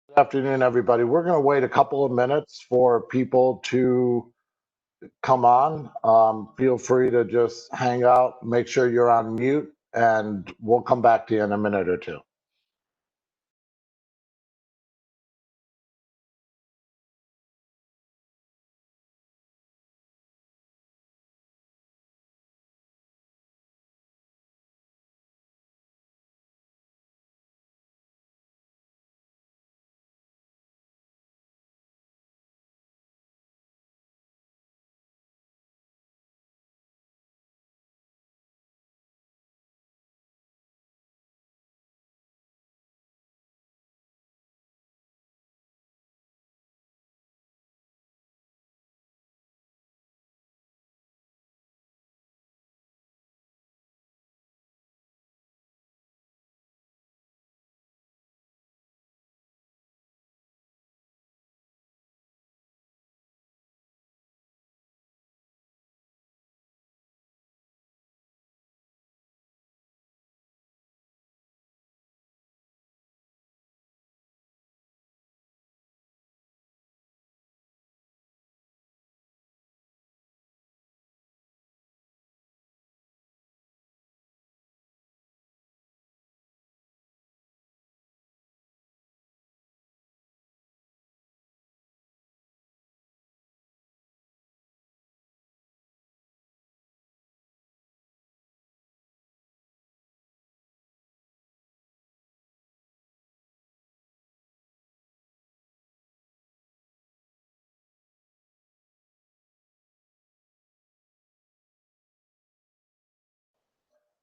Good afternoon, everybody. We're going to wait a couple of minutes for people to come on. Feel free to just hang out, make sure you're on mute, and we'll come back to you in a minute or two.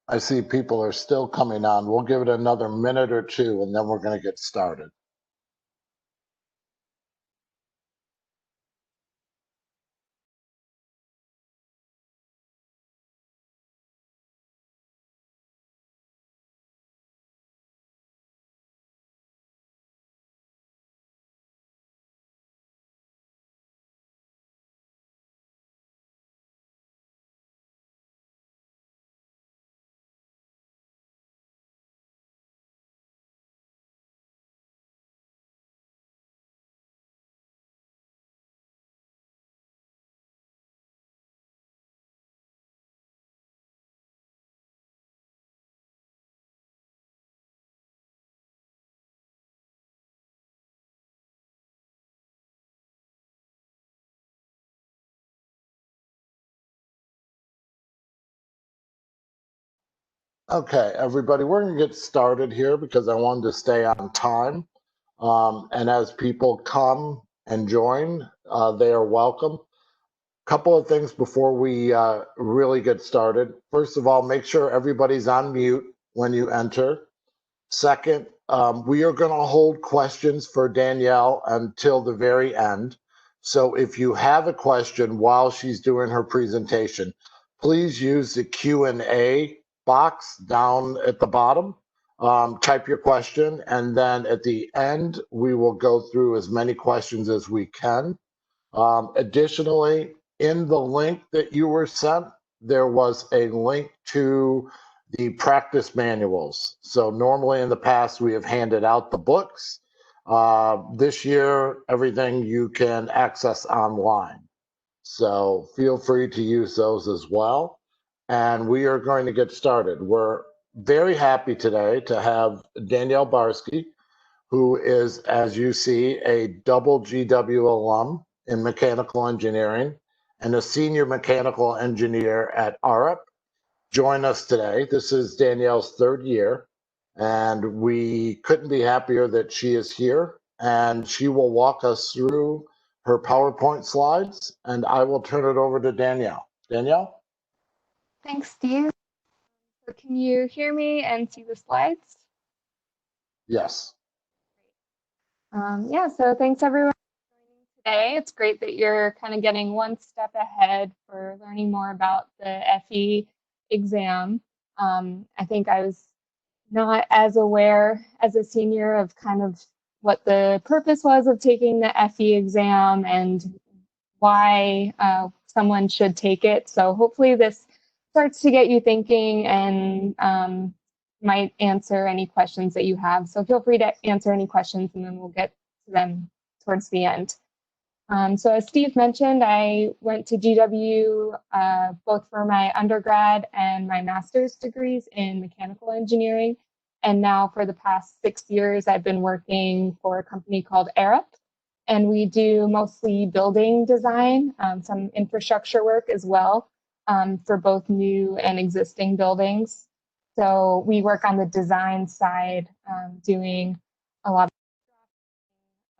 I see people are still coming on. We'll give it another minute or two, and then we're going to get started. Okay, everybody, we're going to get started here because I wanted to stay on time. And as people come and join, they are welcome. Couple of things before we really get started. First of all, make sure everybody's on mute when you enter. Second, we are going to hold questions for Danielle until the very end. So if you have a question while she's doing her presentation, please use the Q&A box down at the bottom. Type your question, and then at the end, we will go through as many questions as we can. Additionally, in the link that you were sent, there was a link to the practice manuals. So normally in the past, we have handed out the books. This year, everything you can access online. So feel free to use those as well. And we are going to get started. We're very happy today to have Danielle Barsky, who is, as you see, a double GW alum in mechanical engineering and a senior mechanical engineer at ARUP, join us today. This is Danielle's third year, and we couldn't be happier that she is here, and she will walk us through her PowerPoint slides, and I will turn it over to Danielle. Danielle? Thanks, Steve. So can you hear me and see the slides? Yes. Yeah, so thanks everyone for joining today. It's great that you're kind of getting one step ahead for learning more about the FE exam. I think I was not as aware as a senior of kind of what the purpose was of taking the FE exam and why someone should take it. So hopefully this starts to get you thinking and might answer any questions that you have. So feel free to answer any questions and then we'll get to them towards the end. So as Steve mentioned, I went to GW both for my undergrad and my master's degrees in mechanical engineering. And now for the past 6 years, I've been working for a company called Arup. And we do mostly building design, some infrastructure work as well, for both new and existing buildings. So we work on the design side, doing a lot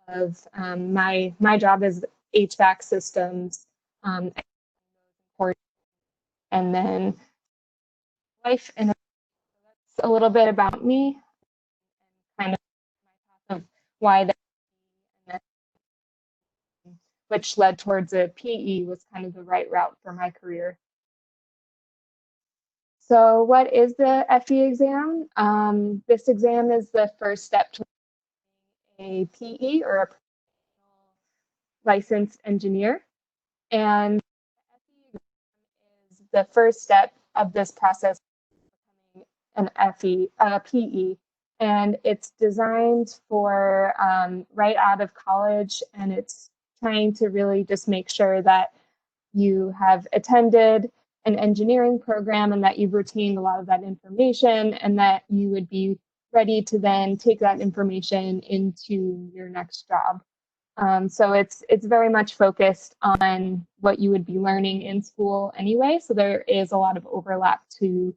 of my job is HVAC systems, and then life. And that's a little bit about me, kind of my path of why that, which led towards a PE was kind of the right route for my career. So what is the FE exam? This exam is the first step to a PE or a licensed engineer. And FE is the first step of this process becoming an FE, PE. And it's designed for right out of college, and it's trying to really just make sure that you have attended an engineering program and that you've retained a lot of that information, and that you would be ready to then take that information into your next job. So it's very much focused on what you would be learning in school anyway. So there is a lot of overlap to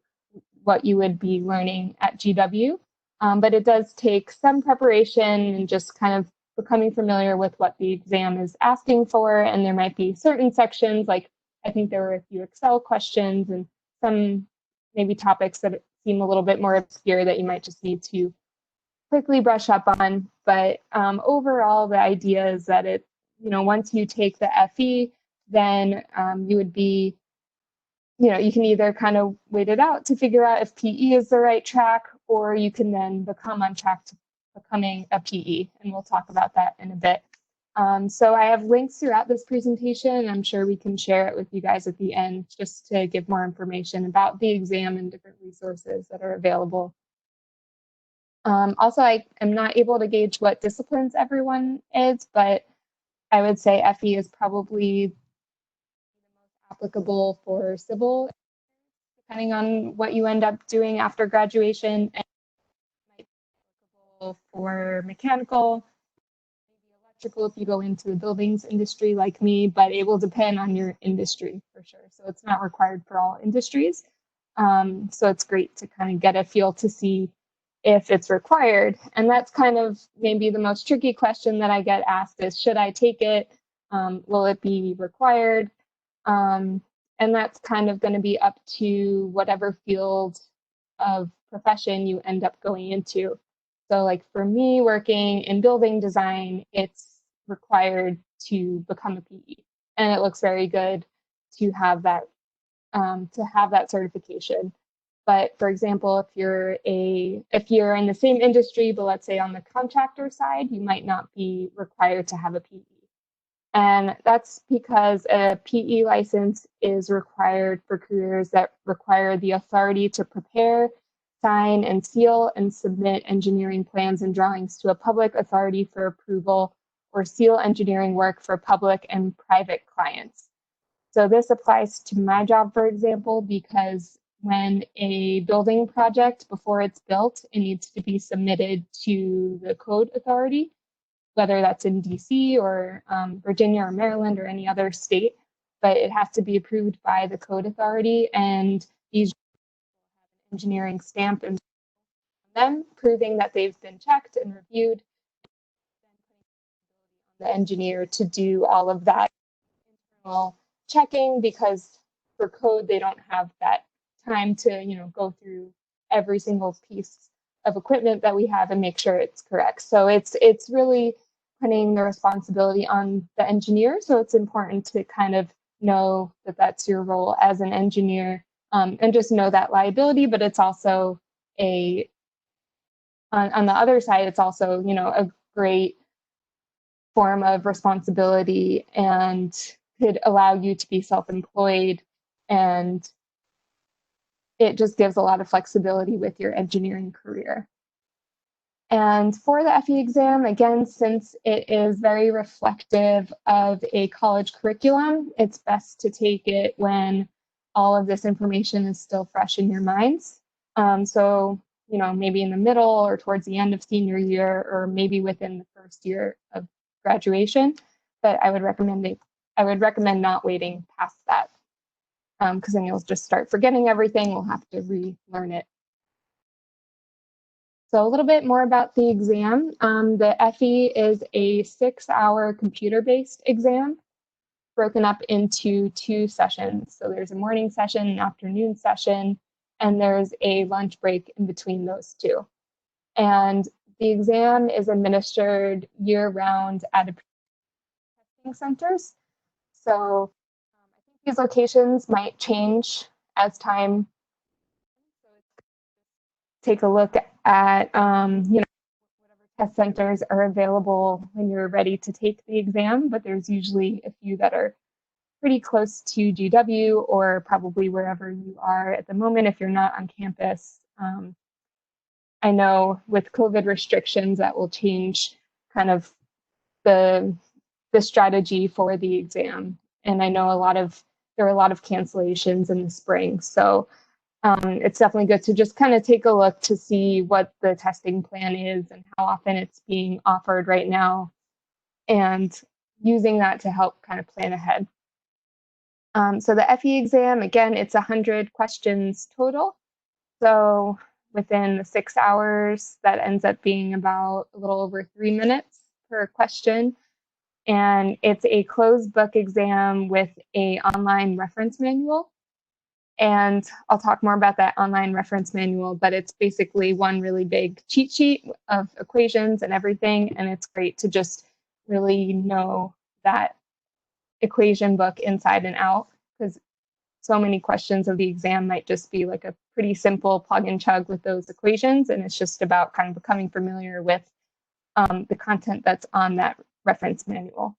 what you would be learning at GW. But it does take some preparation and just kind of becoming familiar with what the exam is asking for. And there might be certain sections, like I think there were a few Excel questions and some maybe topics that seem a little bit more obscure that you might just need to quickly brush up on. But overall, the idea is that it, once you take the FE, then you would be, you can either kind of wait it out to figure out if PE is the right track, or you can then become on track to becoming a PE. And we'll talk about that in a bit. So I have links throughout this presentation. I'm sure we can share it with you guys at the end just to give more information about the exam and different resources that are available. Also, I am not able to gauge what disciplines everyone is, but I would say FE is probably the most applicable for civil, depending on what you end up doing after graduation, and might be applicable for mechanical, maybe electrical if you go into the buildings industry like me, but it will depend on your industry for sure. So it's not required for all industries. So it's great to kind of get a feel to see if it's required. And that's kind of maybe the most tricky question that I get asked is, should I take it? Will it be required? And that's kind of going to be up to whatever field of profession you end up going into. So like for me, working in building design, it's required to become a PE. And it looks very good to have that certification. But for example, if you're in the same industry, but let's say on the contractor side, you might not be required to have a PE. And that's because a PE license is required for careers that require the authority to prepare, sign, and seal and submit engineering plans and drawings to a public authority for approval, or seal engineering work for public and private clients. So this applies to my job, for example, because when a building project, before it's built, it needs to be submitted to the code authority, whether that's in DC or Virginia or Maryland or any other state, but it has to be approved by the code authority, and these have an engineering stamp and them proving that they've been checked and reviewed, then putting the engineer to do all of that internal checking, because for code they don't have that time to go through every single piece of equipment that we have and make sure it's correct. So it's really putting the responsibility on the engineer. So it's important to kind of know that that's your role as an engineer, and just know that liability. But it's also on the other side, it's also a great form of responsibility and could allow you to be self-employed, and it just gives a lot of flexibility with your engineering career. And for the FE exam, again, since it is very reflective of a college curriculum, it's best to take it when all of this information is still fresh in your minds. So, you know, maybe in the middle or towards the end of senior year, or maybe within the first year of graduation. But I would recommend not waiting past that, because then you'll just start forgetting everything. We'll have to relearn it. So a little bit more about the exam. The FE is a 6-hour computer-based exam broken up into 2 sessions. So there's a morning session, an afternoon session, and there's a lunch break in between those 2. And the exam is administered year-round at testing centers. So I think these locations might change as time. So take a look at, you know, test centers are available when you're ready to take the exam, but there's usually a few that are pretty close to GW or probably wherever you are at the moment if you're not on campus. I know with COVID restrictions that will change kind of the strategy for the exam. And I know there are a lot of cancellations in the spring. So it's definitely good to just kind of take a look to see what the testing plan is and how often it's being offered right now, and using that to help kind of plan ahead. So the FE exam, again, it's 100 questions total. So within the 6 hours, that ends up being about a little over 3 minutes per question. And it's a closed book exam with an online reference manual. And I'll talk more about that online reference manual, but it's basically one really big cheat sheet of equations and everything. And it's great to just really know that equation book inside and out, because so many questions of the exam might just be like a pretty simple plug and chug with those equations. And it's just about kind of becoming familiar with the content that's on that reference manual.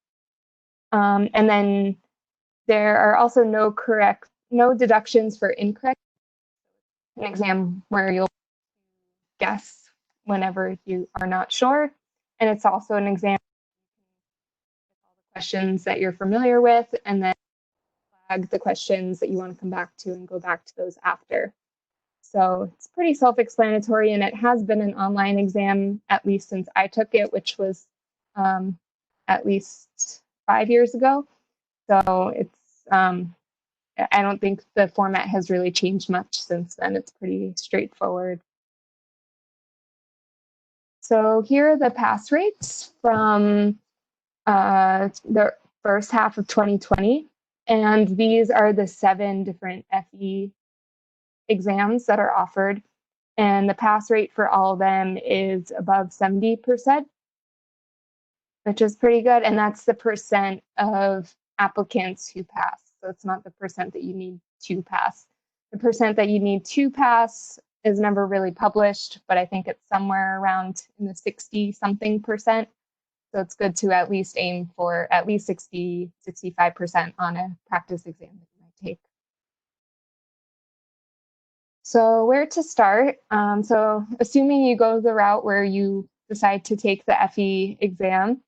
And then there are also no deductions for incorrect. An exam where you'll guess whenever you are not sure. And it's also an exam with all the questions that you're familiar with, and then flag the questions that you want to come back to and go back to those after. So it's pretty self-explanatory, and it has been an online exam at least since I took it, which was at least 5 years ago. So it's I don't think the format has really changed much since then. It's pretty straightforward. So here are the pass rates from the first half of 2020. And these are the 7 different FE exams that are offered. And the pass rate for all of them is above 70%, which is pretty good. And that's the percent of applicants who pass. So it's not the percent that you need to pass. The percent that you need to pass is never really published, but I think it's somewhere around in the 60-something%. So it's good to at least aim for at least 60, 65% on a practice exam that you might take. So where to start? So assuming you go the route where you decide to take the FE exam,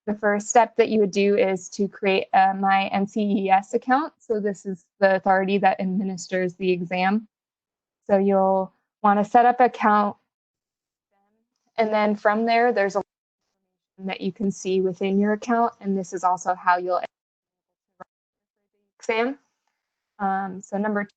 the first step that you would do is to create a My NCES account. So this is the authority that administers the exam. So you'll want to set up an account, and then from there, there's a lot of information that you can see within your account, and this is also how you'll exam. So number 2,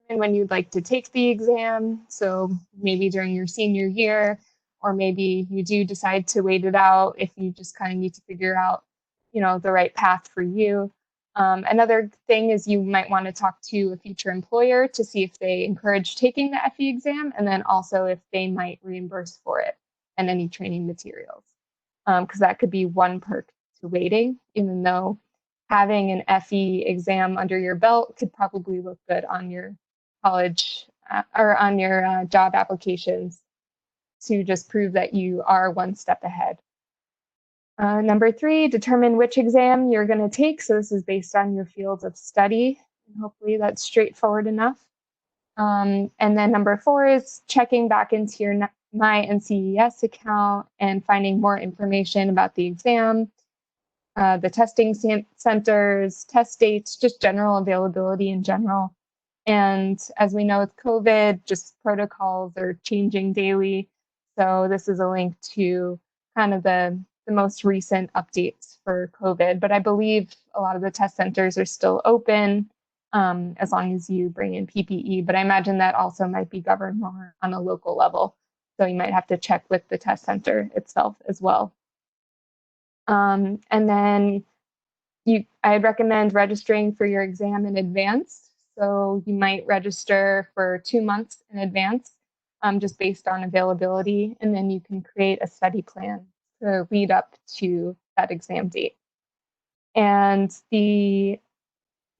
determine when you'd like to take the exam. So maybe during your senior year, or maybe you do decide to wait it out if you just kind of need to figure out, you know, the right path for you. Another thing is you might want to talk to a future employer to see if they encourage taking the FE exam, and then also if they might reimburse for it and any training materials, because that could be one perk to waiting, even though having an FE exam under your belt could probably look good on your college or on your job applications to just prove that you are one step ahead. Number 3, determine which exam you're going to take. So this is based on your fields of study. And hopefully that's straightforward enough. And then number 4 is checking back into your my NCES account and finding more information about the exam, the testing centers, test dates, just general availability in general. And as we know with COVID, just protocols are changing daily. So this is a link to kind of the most recent updates for COVID. But I believe a lot of the test centers are still open as long as you bring in PPE. But I imagine that also might be governed more on a local level. So you might have to check with the test center itself as well. And then I'd recommend registering for your exam in advance. So you might register for 2 months in advance, just based on availability, and then you can create a study plan to lead up to that exam date. And the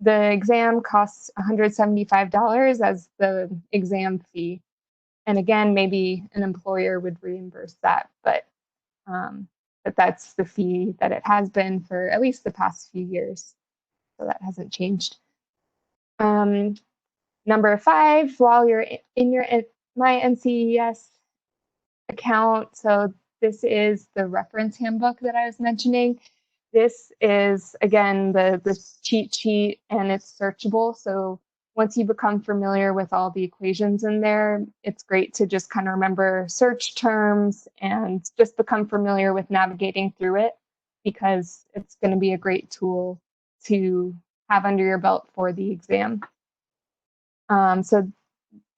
exam costs $175 as the exam fee. And again, maybe an employer would reimburse that, but that's the fee that it has been for at least the past few years. So that hasn't changed. Number 5, while you're in your My NCES account, so this is the reference handbook that I was mentioning. This is, again, the cheat sheet, and it's searchable. So once you become familiar with all the equations in there, it's great to just kind of remember search terms and just become familiar with navigating through it, because it's going to be a great tool to have under your belt for the exam. So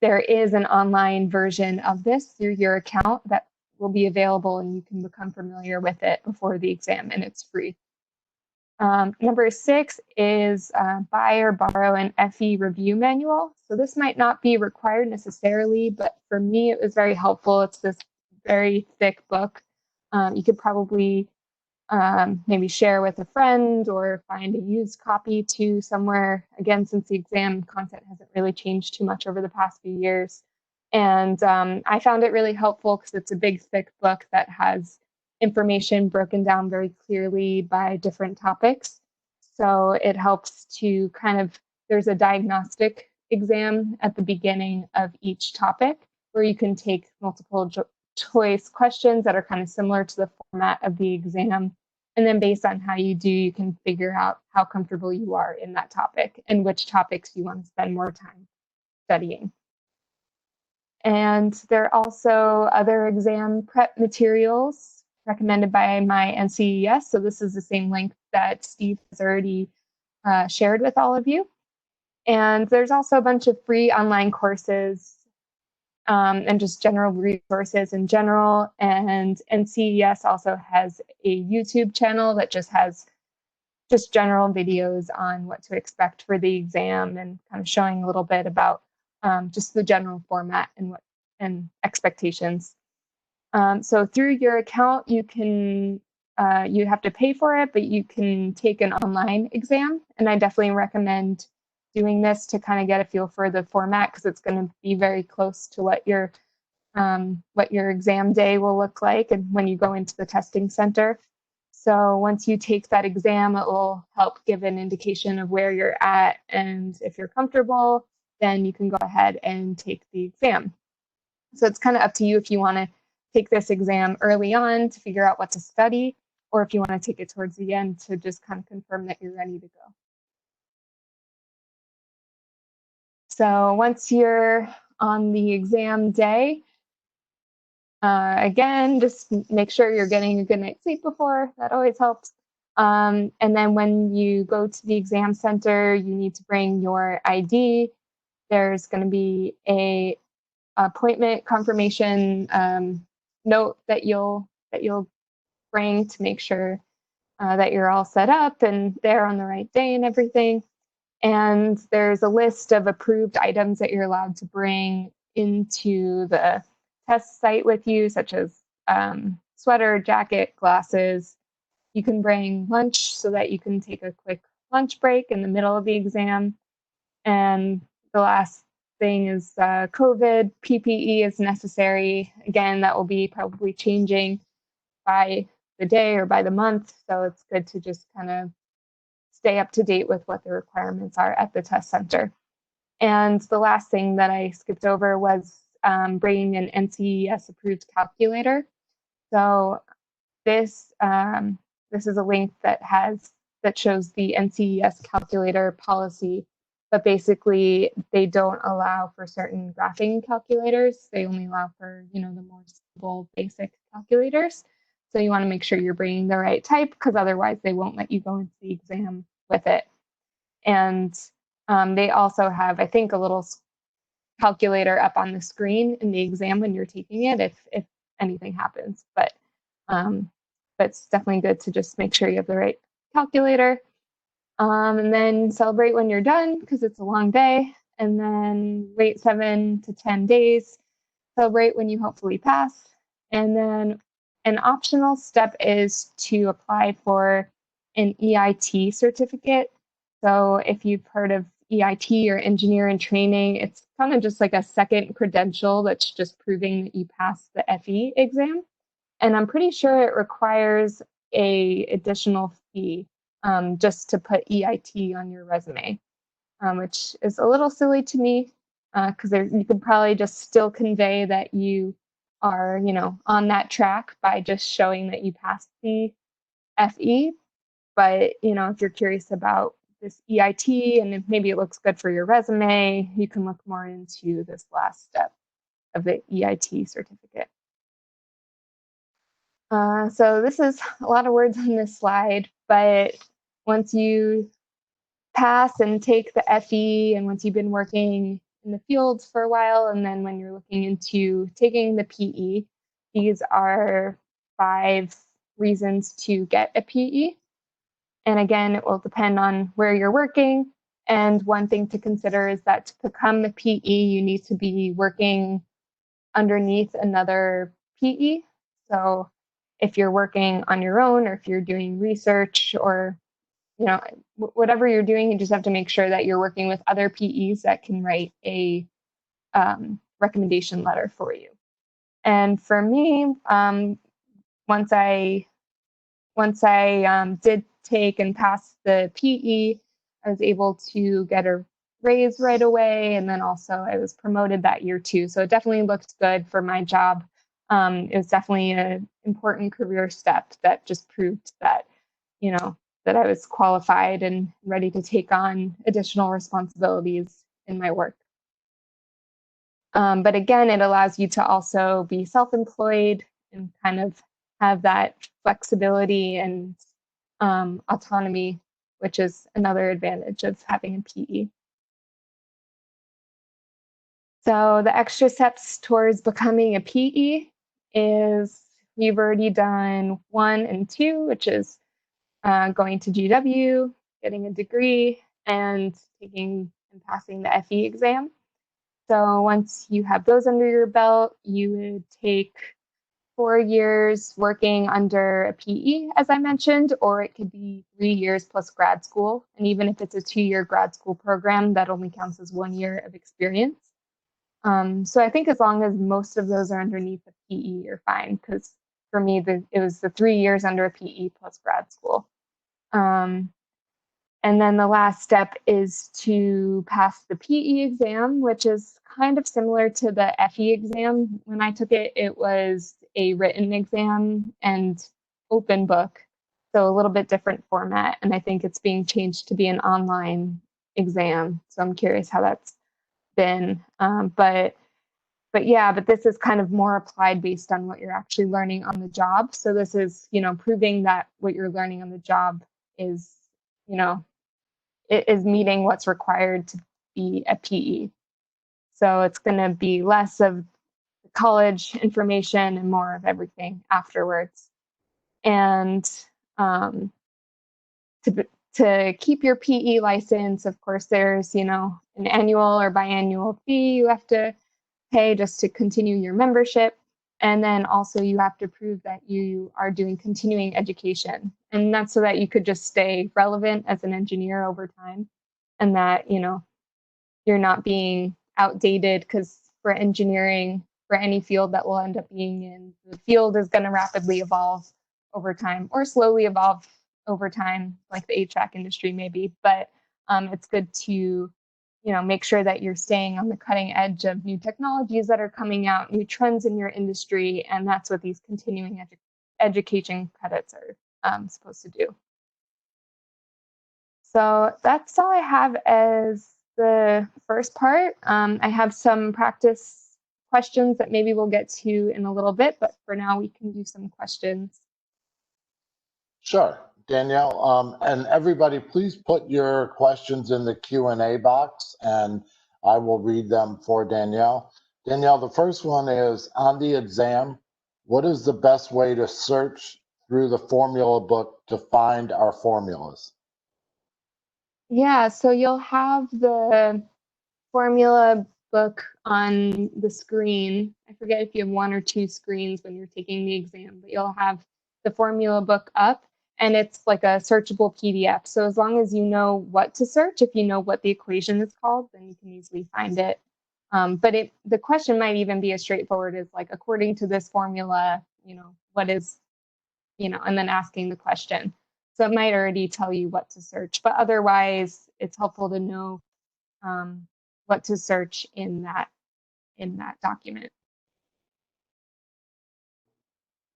there is an online version of this through your account that will be available, and you can become familiar with it before the exam, and it's free. Number 6 is buy or borrow an FE review manual. So this might not be required necessarily, but for me, it was very helpful. It's this very thick book. You could probably maybe share with a friend or find a used copy too somewhere. Again, since the exam content hasn't really changed too much over the past few years. And I found it really helpful because it's a big, thick book that has information broken down very clearly by different topics. So it helps to kind of, there's a diagnostic exam at the beginning of each topic where you can take multiple choice questions that are kind of similar to the format of the exam. And then based on how you do, you can figure out how comfortable you are in that topic and which topics you want to spend more time studying. And there are also other exam prep materials recommended by my NCES. So this is the same link that Steve has already shared with all of you. And there's also a bunch of free online courses and just general resources in general. And NCES also has a YouTube channel that just has just general videos on what to expect for the exam and kind of showing a little bit about just the general format and expectations. So through your account, you can you have to pay for it, but you can take an online exam, and I definitely recommend doing this to kind of get a feel for the format, because it's going to be very close to what your exam day will look like and when you go into the testing center. So once you take that exam, it will help give an indication of where you're at, and if you're comfortable, then you can go ahead and take the exam. So it's kind of up to you if you want to take this exam early on to figure out what to study, or if you want to take it towards the end to just kind of confirm that you're ready to go. So once you're on the exam day, again, just make sure you're getting a good night's sleep before. That always helps. And then when you go to the exam center, you need to bring your ID. There's going to be a appointment confirmation note that you'll bring to make sure that you're all set up and there on the right day and everything. And there's a list of approved items that you're allowed to bring into the test site with you, such as sweater, jacket, glasses. You can bring lunch so that you can take a quick lunch break in the middle of the exam. And the last thing is COVID PPE is necessary. Again, that will be probably changing by the day or by the month. So it's good to just kind of stay up to date with what the requirements are at the test center. And the last thing that I skipped over was bringing an NCES approved calculator. So this this is a link that shows the NCES calculator policy, but basically they don't allow for certain graphing calculators. They only allow for, the more simple basic calculators. So you want to make sure you're bringing the right type, because otherwise they won't let you go into the exam with it. And they also have, I think, a little calculator up on the screen in the exam when you're taking it, if anything happens. But it's definitely good to just make sure you have the right calculator. And then celebrate when you're done, because it's a long day. And then wait 7 to 10 days. Celebrate when you hopefully pass. And then an optional step is to apply for an EIT certificate. So if you've heard of EIT or engineer in training, it's kind of just like a second credential that's just proving that you passed the FE exam. And I'm pretty sure it requires a additional fee just to put EIT on your resume, which is a little silly to me, because you could probably just still convey that you are, on that track by just showing that you passed the FE. But, if you're curious about this EIT and if maybe it looks good for your resume, you can look more into this last step of the EIT certificate. So this is a lot of words on this slide, but once you pass and take the FE, and once you've been working in the field for a while, and then when you're looking into taking the PE, these are 5 reasons to get a PE. And again, it will depend on where you're working. And one thing to consider is that to become the PE, you need to be working underneath another PE. So if you're working on your own, or if you're doing research, or whatever you're doing, you just have to make sure that you're working with other PEs that can write a recommendation letter for you. And for me, once I did take and pass the PE, I was able to get a raise right away, and then also I was promoted that year too. So it definitely looked good for my job. It was definitely an important career step that just proved that, that I was qualified and ready to take on additional responsibilities in my work. But again, it allows you to also be self-employed and kind of have that flexibility and autonomy, which is another advantage of having a PE. So the extra steps towards becoming a PE is we've already done 1 and 2, which is going to GW, getting a degree, and taking and passing the FE exam. So once you have those under your belt, you would take 4 years working under a PE, as I mentioned, or it could be 3 years plus grad school. And even if it's a 2-year grad school program, that only counts as 1 year of experience. So I think as long as most of those are underneath a PE, you're fine. Because for me, it was the 3 years under a PE plus grad school. And then the last step is to pass the PE exam, which is kind of similar to the FE exam. When I took it, it was a written exam and open book, so a little bit different format. And I think it's being changed to be an online exam. So I'm curious how that's been. But this is kind of more applied based on what you're actually learning on the job. So this is, proving that what you're learning on the job is, it is meeting what's required to be a PE. So it's going to be less of the college information and more of everything afterwards. And to keep your PE license, of course, there's, an annual or biannual fee you have to pay just to continue your membership. And then also you have to prove that you are doing continuing education. And that's so that you could just stay relevant as an engineer over time, and that, you're not being outdated, because for engineering, for any field that we'll end up being in, the field is going to rapidly evolve over time, or slowly evolve over time, like the HVAC industry maybe. But it's good to make sure that you're staying on the cutting edge of new technologies that are coming out, new trends in your industry, and that's what these continuing education credits are supposed to do. So that's all I have as the first part. I have some practice questions that maybe we'll get to in a little bit, but for now we can do some questions. Sure, Danielle. And everybody, please put your questions in the Q&A box, and I will read them for Danielle. Danielle, the first one is, on the exam, what is the best way to search through the formula book to find our formulas? Yeah, so you'll have the formula book on the screen. I forget if you have one or two screens when you're taking the exam, but you'll have the formula book up, and it's like a searchable PDF. So as long as you know what to search, if you know what the equation is called, then you can easily find it. But the question might even be as straightforward as like, according to this formula, what is, and then asking the question. So it might already tell you what to search, but otherwise it's helpful to know what to search in that document.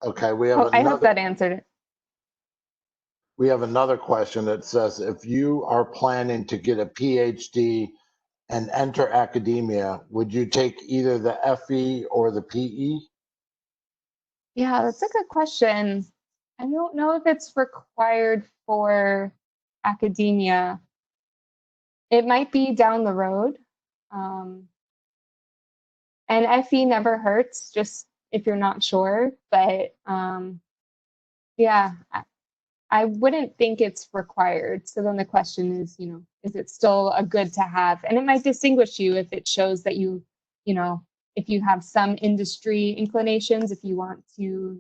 Okay, we have I hope another. that answered it. We have another question that says, if you are planning to get a PhD and enter academia, would you take either the FE or the PE? Yeah, that's a good question. I don't know if it's required for academia. It might be down the road. And FE never hurts, just if you're not sure. But yeah, I wouldn't think it's required. So then the question is, is it still a good to have? And it might distinguish you if it shows that if you have some industry inclinations, if you want to,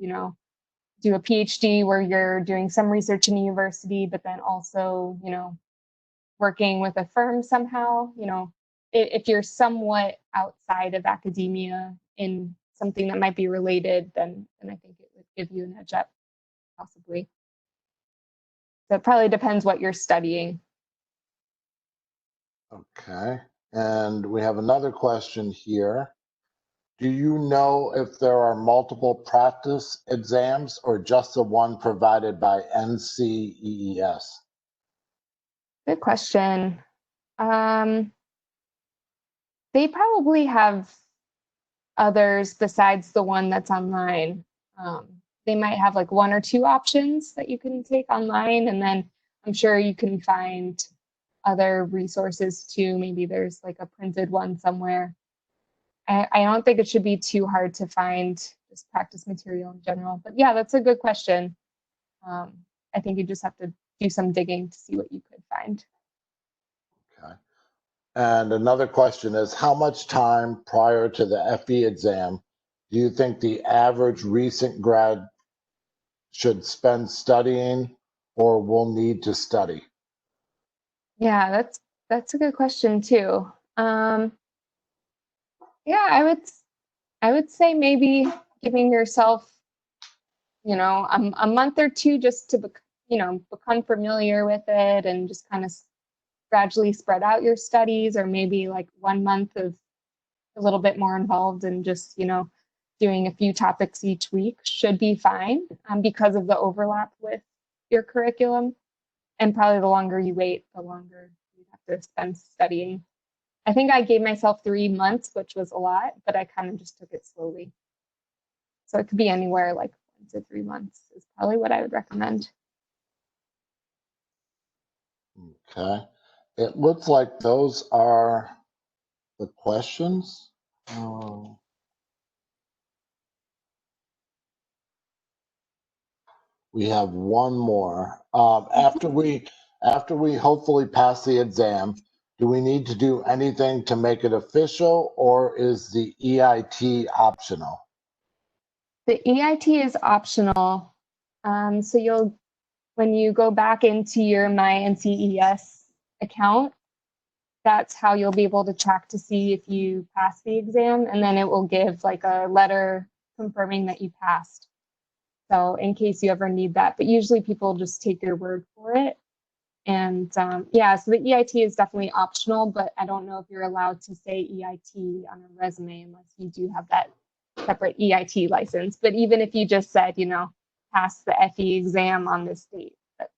do a PhD where you're doing some research in a university, but then also, working with a firm somehow, if you're somewhat outside of academia in something that might be related, then I think it would give you an edge up, possibly. So it probably depends what you're studying. Okay, and we have another question here. Do you know if there are multiple practice exams or just the one provided by NCEES? Good question. They probably have others besides the one that's online. They might have like one or two options that you can take online, and then I'm sure you can find other resources too. Maybe there's like a printed one somewhere. I don't think it should be too hard to find just practice material in general. But yeah, that's a good question. I think you just have to do some digging to see what you could find. Okay. And another question is, how much time prior to the FE exam do you think the average recent grad should spend studying or will need to study? Yeah, that's a good question too. Yeah, I would say maybe giving yourself, a month or two just to become familiar with it and just kind of gradually spread out your studies, or maybe like 1 month of a little bit more involved and just doing a few topics each week should be fine, because of the overlap with your curriculum. And probably the longer you wait, the longer you have to spend studying. I think I gave myself 3 months, which was a lot, but I kind of just took it slowly. So it could be anywhere like 1 to 3 months is probably what I would recommend. Okay. It looks like those are the questions. We have one more. After we hopefully pass the exam, do we need to do anything to make it official, or is the EIT optional? The EIT is optional. So when you go back into your My NCES account, that's how you'll be able to track to see if you passed the exam, and then it will give like a letter confirming that you passed. So in case you ever need that, but usually people just take your word for it. And yeah, so the EIT is definitely optional, but I don't know if you're allowed to say EIT on a resume unless you do have that separate EIT license. But even if you just said, you know, pass the FE exam on this date, that's,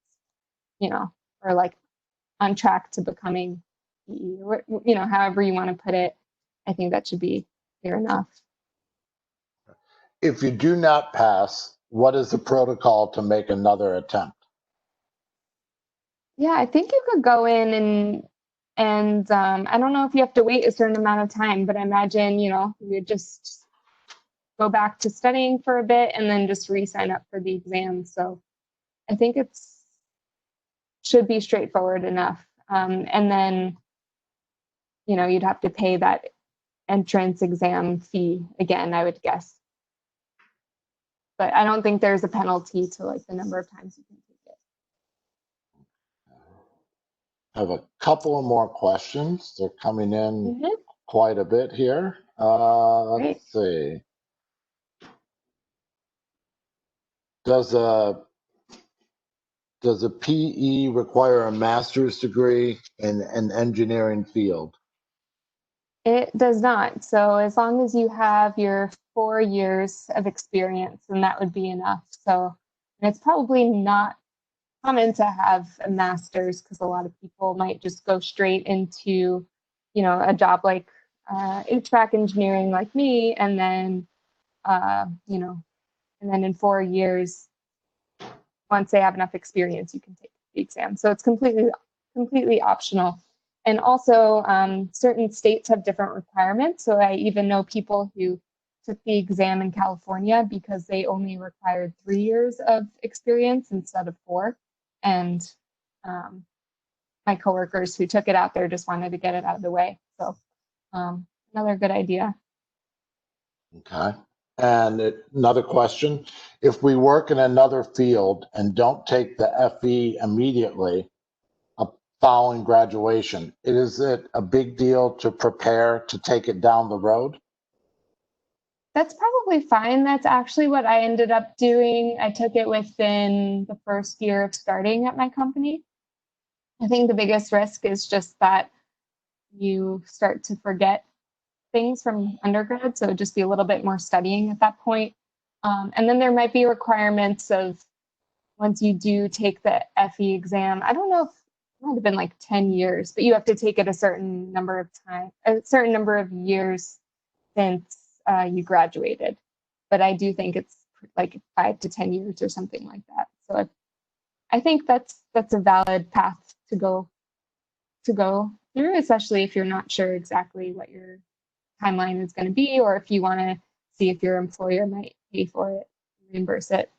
you know, or like on track to becoming PE, or, you know, however you want to put it, I think that should be clear enough. If you do not pass, what is the protocol to make another attempt? Yeah, I think you could go in and I don't know if you have to wait a certain amount of time, but I imagine, you know, you just go back to studying for a bit and then just re-sign up for the exam. So I think it's should be straightforward enough. And then, you know, you'd have to pay that entrance exam fee again, I would guess. But I don't think there's a penalty to like the number of times you can take it. I have a couple of more questions. They're coming in Mm-hmm. quite a bit here. Great. Let's see. Does a PE require a master's degree in an engineering field? It does not. So as long as you have your 4 years of experience, then that would be enough. So and it's probably not common to have a master's because a lot of people might just go straight into, you know, a job like HVAC engineering like me, and then, you know, and then in 4 years, once they have enough experience, you can take the exam. So it's completely optional. And also, certain states have different requirements. So I even know people who took the exam in California because they only required 3 years of experience instead of 4. And my coworkers who took it out there just wanted to get it out of the way. So another good idea. Okay. And another question, if we work in another field and don't take the FE immediately following graduation, is it a big deal to prepare to take it down the road? That's probably fine. That's actually what I ended up doing. I took it within the first year of starting at my company. I think the biggest risk is just that you start to forget things from undergrad. So just be a little bit more studying at that point. And then there might be requirements of once you do take the FE exam. I don't know if it might have been like 10 years, but you have to take it a certain number of time, a certain number of years since you graduated. But I do think it's like 5 to 10 years or something like that. So I think that's a valid path to go through, especially if you're not sure exactly what your timeline is going to be, or if you want to see if your employer might pay for it, reimburse it.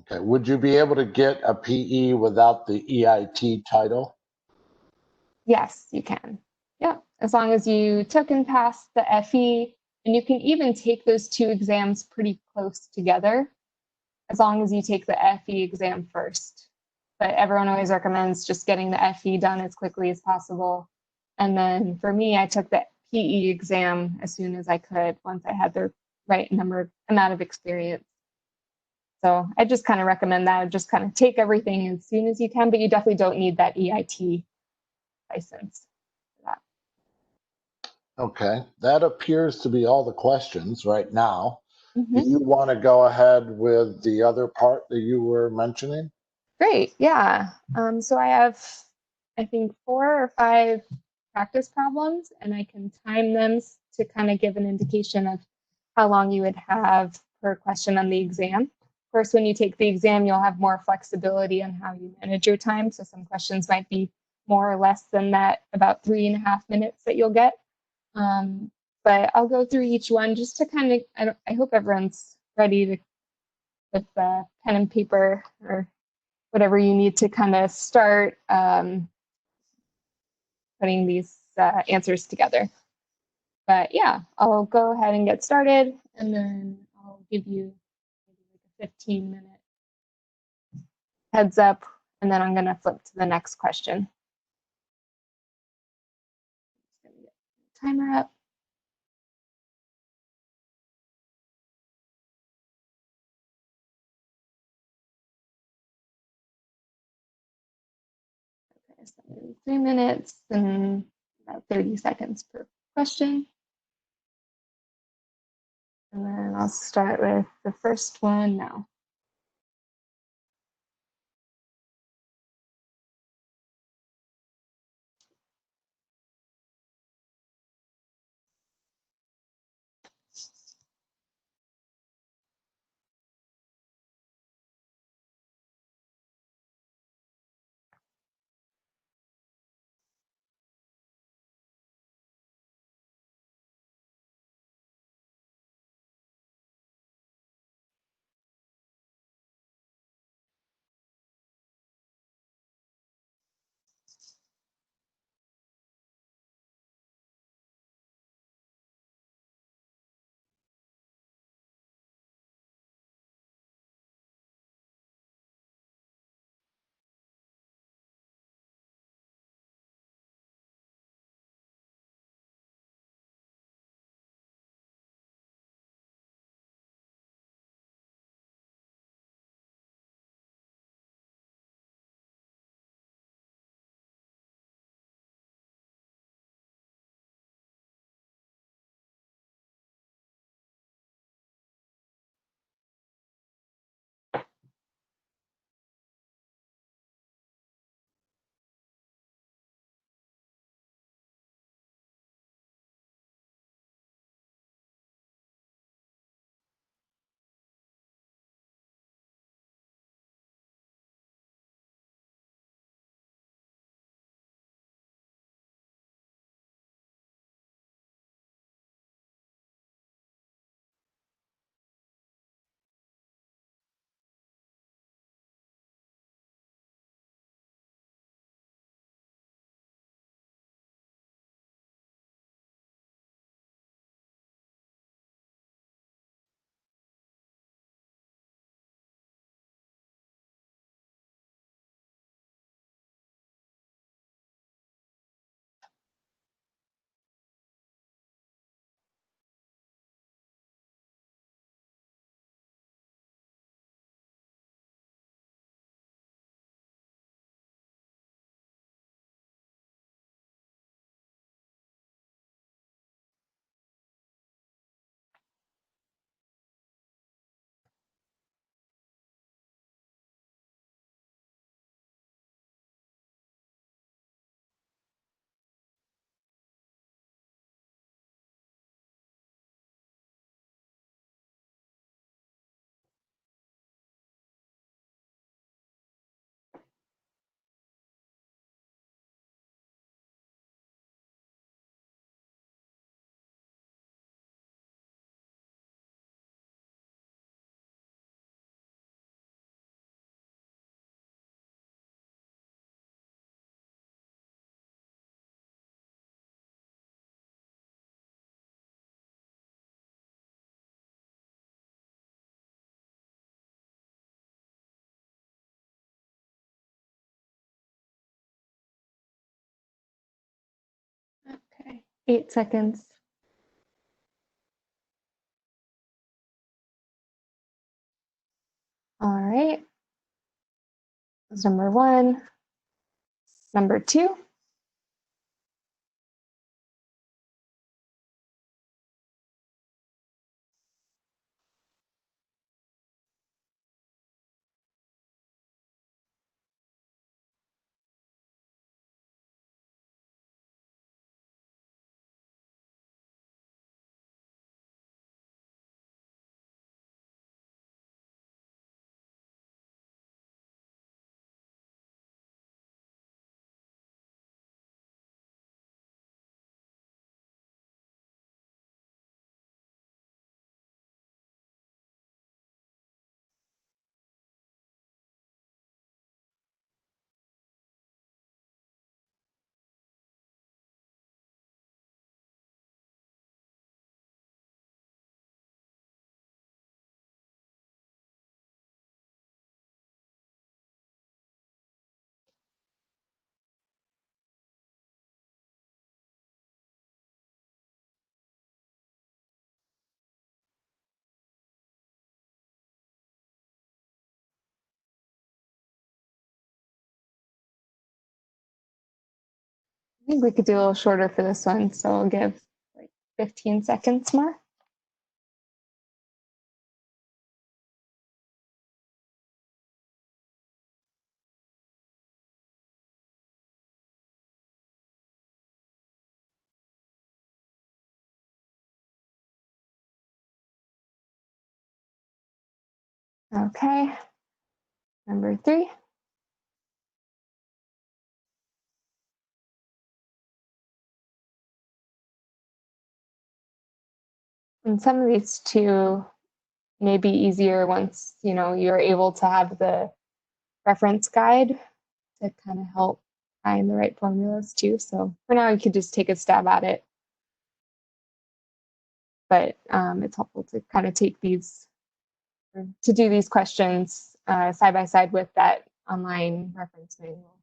Okay. Would you be able to get a PE without the EIT title? Yes, you can. Yeah, as long as you took and passed the FE, and you can even take those two exams pretty close together, as long as you take the FE exam first. But everyone always recommends just getting the FE done as quickly as possible. And then for me, I took the PE exam as soon as I could once I had the right amount of experience. So I just kind of recommend that. Just kind of take everything as soon as you can, but you definitely don't need that EIT license for that. Okay. That appears to be all the questions right now. Do Mm-hmm. you want to go ahead with the other part that you were mentioning? Great. Yeah. So I have, I think, 4 or 5 practice problems, and I can time them to kind of give an indication of how long you would have per question on the exam. Of course, when you take the exam, you'll have more flexibility on how you manage your time. So some questions might be more or less than that, about 3.5 minutes that you'll get. But I'll go through each one just to kind of, I hope everyone's ready to with pen and paper or whatever you need to kind of start putting these answers together. But yeah, I'll go ahead and get started, and then I'll give you maybe like a 15-minute heads up, and then I'm going to flip to the next question. Just going to get the timer up. So 3 minutes and about 30 seconds per question. And then I'll start with the first one now. Okay, 8 seconds. All right. That's number 1. Number 2. think we could do a little shorter for this one, so I'll give like 15 seconds more. Okay, number 3. And some of these two may be easier once, you're able to have the reference guide to kind of help find the right formulas too. So for now, you could just take a stab at it. But it's helpful to kind of take these, to do these questions side by side with that online reference manual.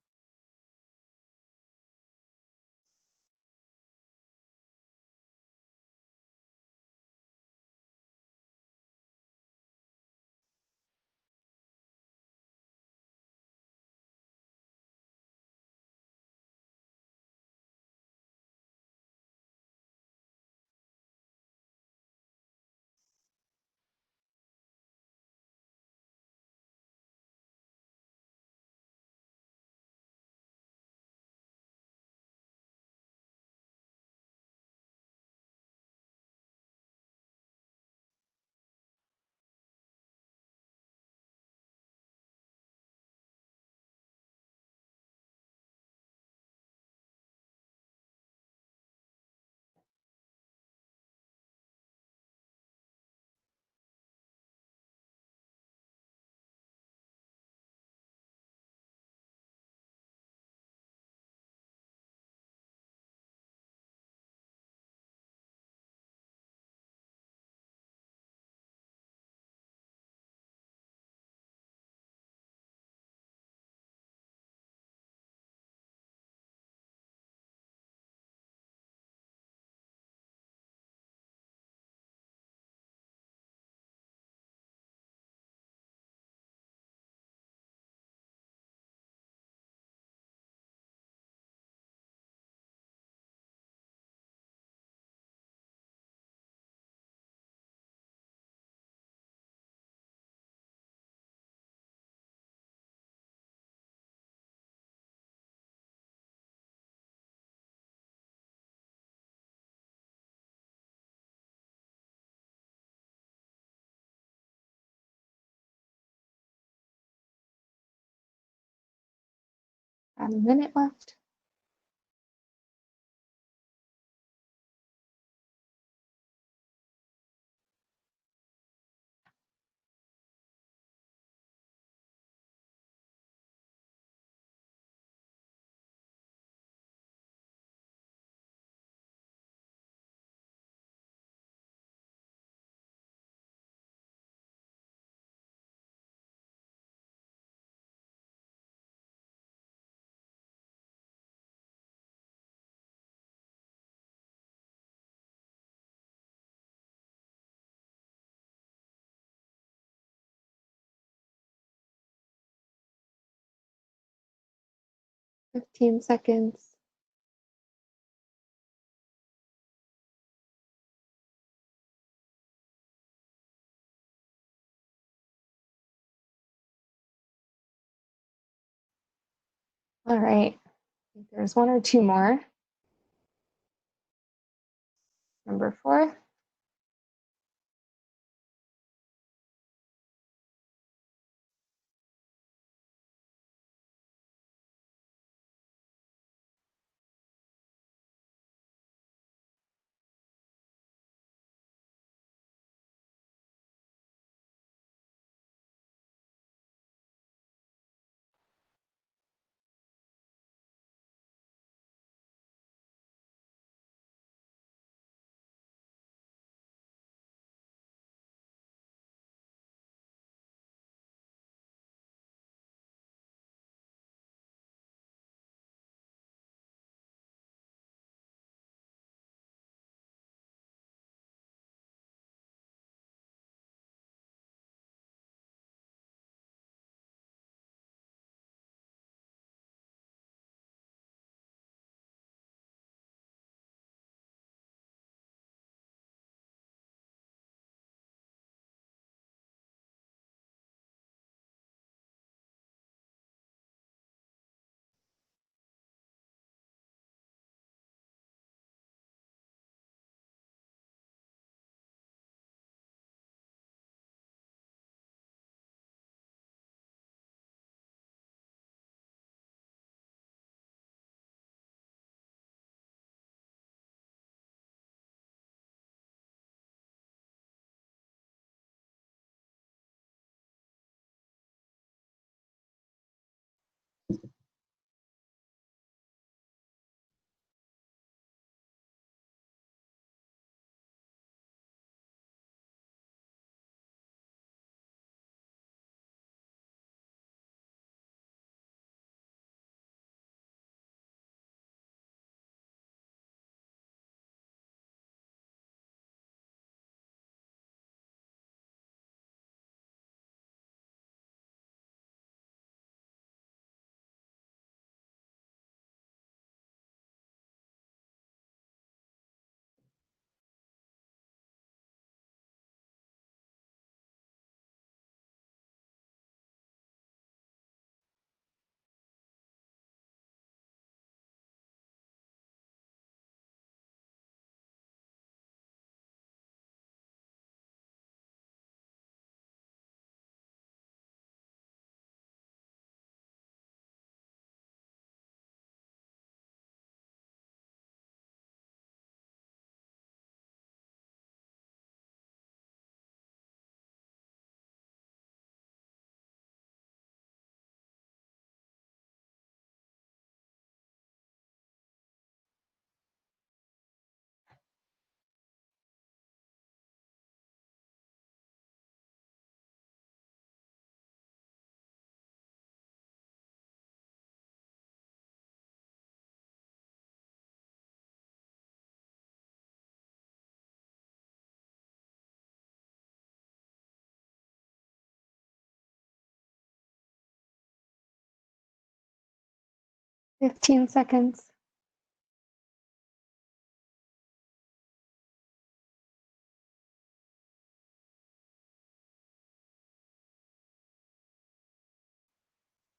About a minute left. Fifteen seconds. All right. I think there's one or two more. Number 4. 15 seconds.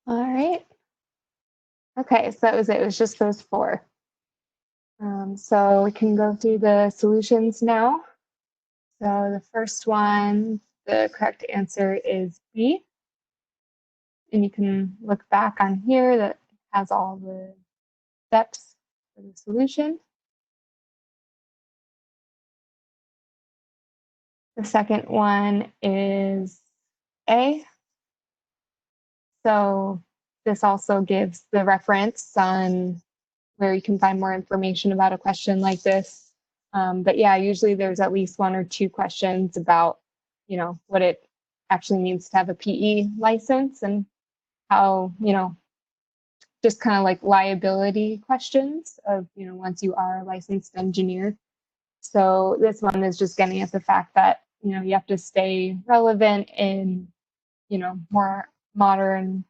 All right. Okay, so that was it. It was just those four. So we can go through the solutions now. So the first one, the correct answer is B. And you can look back on here that has all the steps for the solution. The second one is A. So this also gives the reference on where you can find more information about a question like this. But yeah, usually there's at least one or two questions about, what it actually means to have a PE license and how, just kind of like liability questions of, once you are a licensed engineer. So this one is just getting at the fact that, you have to stay relevant in, more modern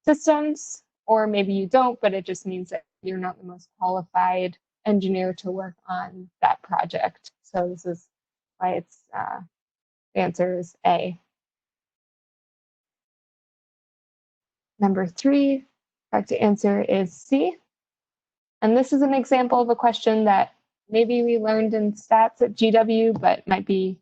systems, or maybe you don't, but it just means that you're not the most qualified engineer to work on that project. So this is why it's the answer is A. Number 3, correct answer is C. And this is an example of a question that maybe we learned in stats at GW, but might be,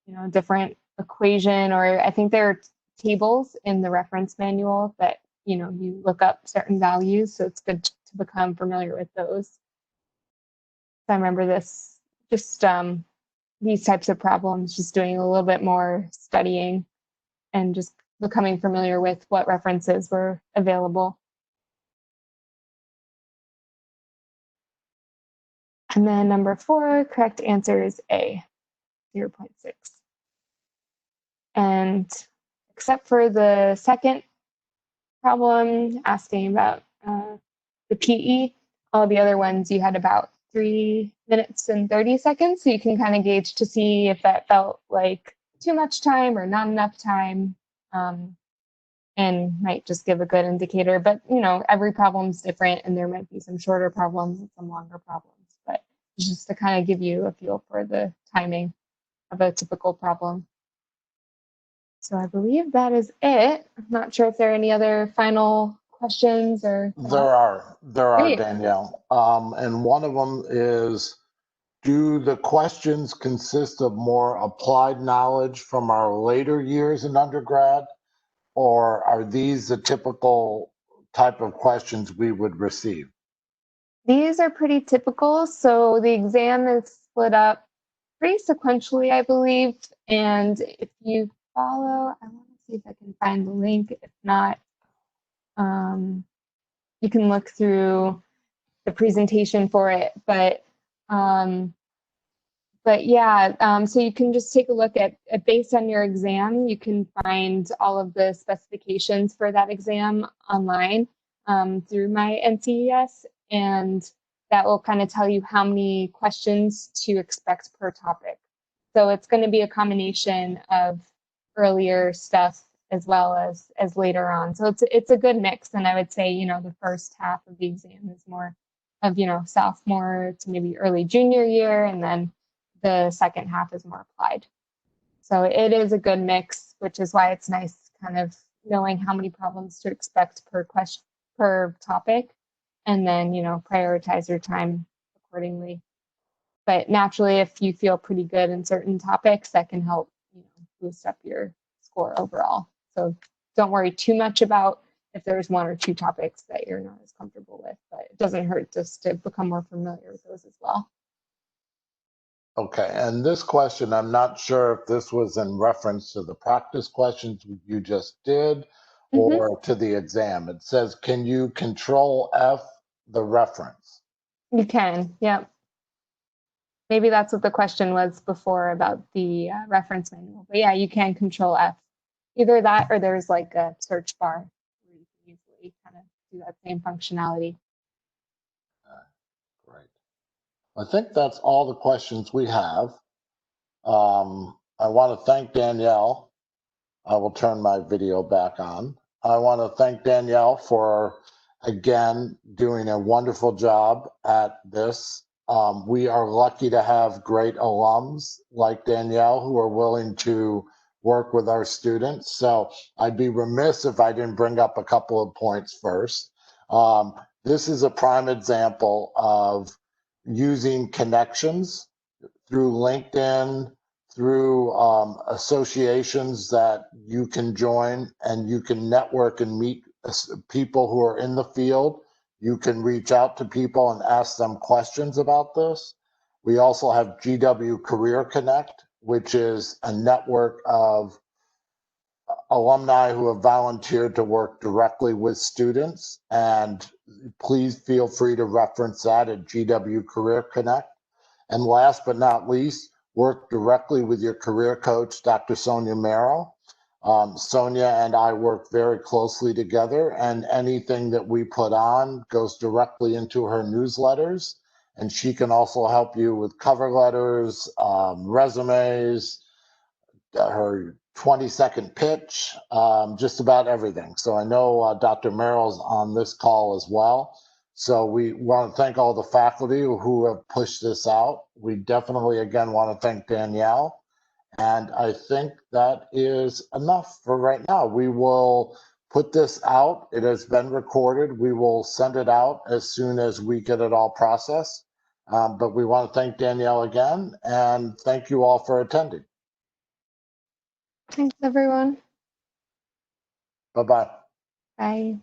a different equation, or I think there are tables in the reference manual that, you look up certain values. So it's good to become familiar with those. So I remember this, just these types of problems, just doing a little bit more studying and just becoming familiar with what references were available. And then number 4, correct answer is A, 0.6. And except for the second problem asking about the PE, all the other ones you had about 3 minutes and 30 seconds. So you can kind of gauge to see if that felt like too much time or not enough time, and might just give a good indicator. But, every problem's different, and there might be some shorter problems and some longer problems. But just to kind of give you a feel for the timing of a typical problem. So I believe that is it. I'm not sure if there are any other final questions or thoughts. There are, Great. Danielle. And one of them is, do the questions consist of more applied knowledge from our later years in undergrad, or are these the typical type of questions we would receive? These are pretty typical. So the exam is split up pretty sequentially, I believe. And if you follow, I want to see if I can find the link. If not, you can look through the presentation for it. But yeah, so you can just take a look at based on your exam, you can find all of the specifications for that exam online through my NCES, and that will kind of tell you how many questions to expect per topic. So it's going to be a combination of earlier stuff as well as later on. So it's a good mix, and I would say, the first half of the exam is more of, sophomore to maybe early junior year, and then the second half is more applied. So it is a good mix, which is why it's nice kind of knowing how many problems to expect per question, per topic, and then, prioritize your time accordingly. But naturally, if you feel pretty good in certain topics, that can help, boost up your score overall. So don't worry too much about if there's one or two topics that you're not as comfortable with, but it doesn't hurt just to become more familiar with those as well. Okay, and this question, I'm not sure if this was in reference to the practice questions you just did or to the exam. It says, can you control F the reference? You can, yep. Maybe that's what the question was before about the reference manual. But yeah, you can control F. Either that or there's like a search bar where you can easily kind of do that same functionality. Great. I think that's all the questions we have. I want to thank Danielle. I will turn my video back on. I want to thank Danielle for again, doing a wonderful job at this. We are lucky to have great alums like Danielle who are willing to work with our students. So I'd be remiss if I didn't bring up a couple of points first. This is a prime example of using connections through LinkedIn, through associations that you can join, and you can network and meet people who are in the field. You can reach out to people and ask them questions about this. We also have GW Career Connect, which is a network of alumni who have volunteered to work directly with students. And please feel free to reference that at GW Career Connect. And last but not least, work directly with your career coach, Dr. Sonia Merrill. Sonia and I work very closely together, and anything that we put on goes directly into her newsletters. And she can also help you with cover letters, resumes, her 20-second pitch, just about everything. So I know Dr. Merrill's on this call as well. So we want to thank all the faculty who have pushed this out. We definitely, again, want to thank Danielle. And I think that is enough for right now. We will put this out. It has been recorded. We will send it out as soon as we get it all processed. But we want to thank Danielle again, and thank you all for attending. Thanks, everyone. Bye-bye. Bye.